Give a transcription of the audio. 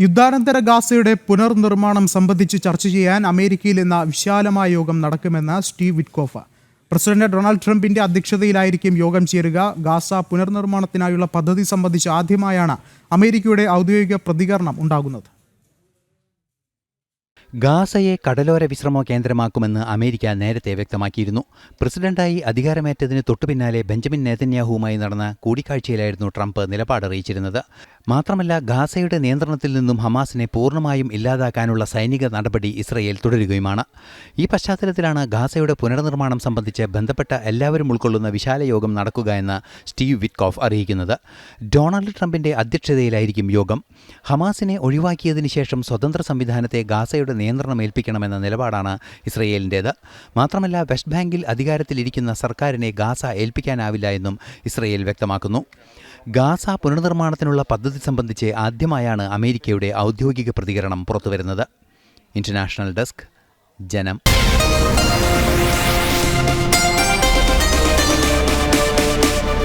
യുദ്ധാനന്തര ഗാസയുടെ പുനർനിർമ്മാണം സംബന്ധിച്ച് ചർച്ച ചെയ്യാൻ അമേരിക്കയിൽ ഇന്ന് വിശാലമായ യോഗം നടക്കുമെന്ന് സ്റ്റീവ് വിറ്റ്കോഫ്. പ്രസിഡന്റ് ഡൊണാൾഡ് ട്രംപിന്റെ അധ്യക്ഷതയിലായിരിക്കും യോഗം ചേരുക. ഗാസ പുനർനിർമ്മാണത്തിനായുള്ള പദ്ധതി സംബന്ധിച്ച് ആദ്യമായാണ് അമേരിക്കയുടെ ഔദ്യോഗിക പ്രതികരണം ഉണ്ടാകുന്നത്. ഗാസയെ കടലോര വിശ്രമ കേന്ദ്രമാക്കുമെന്ന് അമേരിക്ക നേരത്തെ വ്യക്തമാക്കിയിരുന്നു. പ്രസിഡന്റായി അധികാരമേറ്റതിന് തൊട്ടുപിന്നാലെ ബെഞ്ചമിൻ നെതന്യാഹുവുമായി നടന്ന കൂടിക്കാഴ്ചയിലായിരുന്നു ട്രംപ് നിലപാടറിയിച്ചിരുന്നത്. മാത്രമല്ല, ഗാസയുടെ നിയന്ത്രണത്തിൽ നിന്നും ഹമാസിനെ പൂർണ്ണമായും ഇല്ലാതാക്കാനുള്ള സൈനിക നടപടി ഇസ്രയേൽ തുടരുകയുമാണ്. ഈ പശ്ചാത്തലത്തിലാണ് ഗാസയുടെ പുനർനിർമ്മാണം സംബന്ധിച്ച് ബന്ധപ്പെട്ട എല്ലാവരും ഉൾക്കൊള്ളുന്ന വിശാല യോഗം നടക്കുക എന്ന് സ്റ്റീവ് വിറ്റ്കോഫ് അറിയിക്കുന്നത്. ഡൊണാൾഡ് ട്രംപിന്റെ അധ്യക്ഷതയിലായിരിക്കും യോഗം. ഹമാസിനെ ഒഴിവാക്കിയതിനു ശേഷം സ്വതന്ത്ര സംവിധാനത്തെ ഗാസയുടെ നിയന്ത്രണം ഏൽപ്പിക്കണമെന്ന നിലപാടാണ് ഇസ്രയേലിൻ്റേത്. മാത്രമല്ല, വെസ്റ്റ് ബാങ്കിൽ അധികാരത്തിലിരിക്കുന്ന സർക്കാരിനെ ഗാസ ഏൽപ്പിക്കാനാവില്ല എന്നും ഇസ്രയേൽ വ്യക്തമാക്കുന്നു. ഗാസ പുനർനിർമ്മാണത്തിനുള്ള പദ്ധതി സംബന്ധിച്ച് ആദ്യമായാണ് അമേരിക്കയുടെ ഔദ്യോഗിക പ്രതികരണം പുറത്തുവരുന്നത്. ഇന്റർനാഷണൽ ഡെസ്ക്, ജനം.